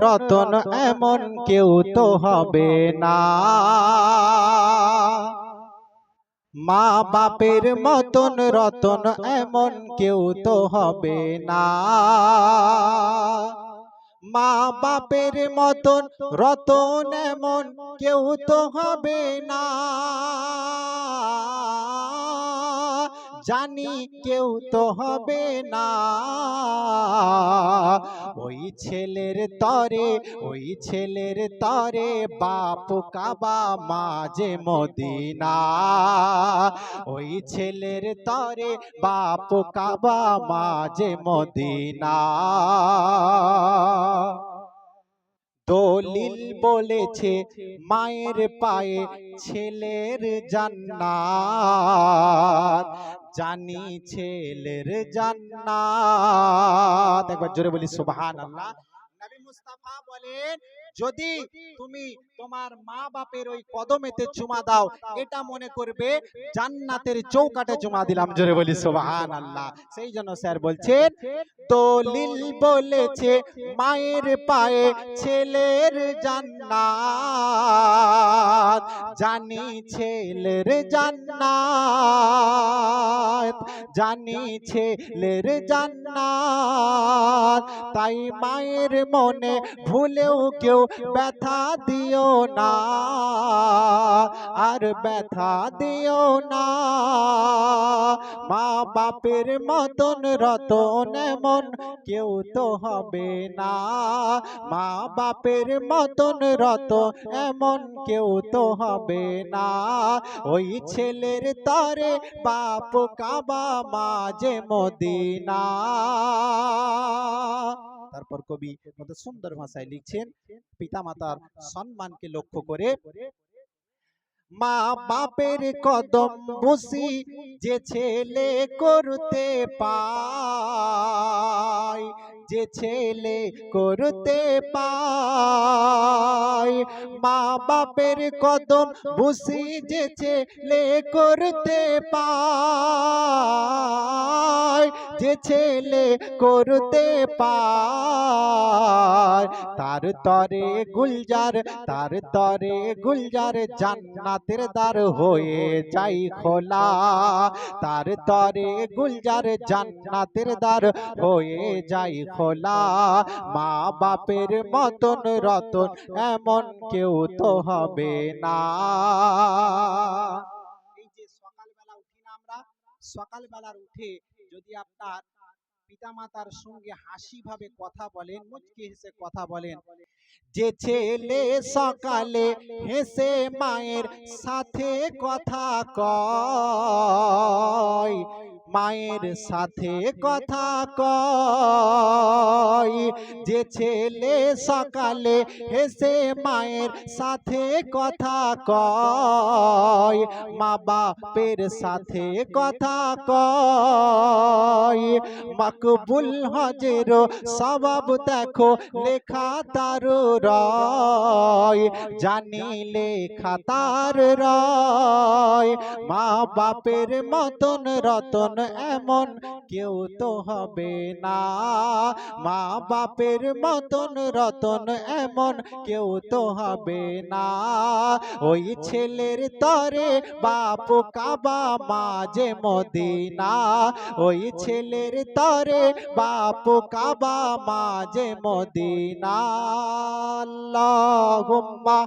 রতন এমন কেউ তো হবে না। মা বাপের মতন রতন এমন কেউ তো হবে না। মা বাপের মতন রতন এমন কেউ তো হবে না। জানি কেউ তো হবে না। ওই ছেলের তরে বাপ কাবা মাঝে মদিনা। ওই ছেলের তরে বাপ কাবা মাঝে মদিনা। দলিল বলেছে মায়ের পায়ে ছেলের জান্নাত। জানি ছেলের জান্নাত। একবার জোরে বলি সুবহানাল্লাহ। নবী মুস্তাফা বলেন, যদি তুমি তোমার মা বাপের ওই কদমেতে চুমা দাও, এটা মনে করবে জান্নাতের চৌকাঠে চুমা দিলাম। জোরে বলি সুবহানাল্লাহ। সেই জন্য স্যার বলছেন, দলিল বলেছে মায়ের পায়ে ছেলের জান্নাত। জানি ছেলের জান্নাত, জানি ছেলের জান্নাত। তাই মায়ের মনে ভুলেও কেউ ব্যথা দিও না, আর ব্যথা দিও না। মা বাপের মতন রতন এমন কেউ তো হবে না। মা বাপের মতন রতন এমন কেউ তো হবে না। ওই ছেলের তরে বাপ কাবা মাঝে মদিনা। তারপর কবি কত সুন্দর ভাষায় লিখছেন পিতামাতার সম্মানকে লক্ষ্য করে, মা বাপের কদম বুসি যে ছেলে করতে পায়, যে ছেলে করতে পায়। মা বাপের কদম বুসি যে ছেলে করতে পায়, যে ছেলে করতে পায়। তার তরে গুলজার, তার তরে গুলজার জান্নাতের দ্বার হয়ে যাই খোলা। তার তরে গুলজার জান্নাতের দ্বার হয়ে যাই খোলা। মা বাপের মতন রতন এমন কেউ তো হবে না। এই যে সকালবেলা উঠি না আমরা, সকালবেলার উঠে যদি আপনার পিতামাতার সঙ্গে হাসি ভাবে কথা বলেন, মুচকি হেসে কথা বলেন, যে ছেলে সকালে হেসে মায়ের সাথে কথা কয়, মায়ের সাথে কথা কয়। যে ছেলে সকালে হেসে মায়ের সাথে কথা কয়, মা বাপের সাথে কথা কয়। মকবুল হজের সওয়াব দেখো লেখা তার রয়, জানি লেখা তার রয়। মা বাপের মতন রতন এমন কেউ তো হবে না। মা বাপের মতন রতন এমন কেউ তো হবে না। ওই ছেলের তরে বাপ কাবা মাঝে মদিনা। ওই ছেলের তরে বাপ কাবা মাঝে মদিনা। আল্লাহুম্মা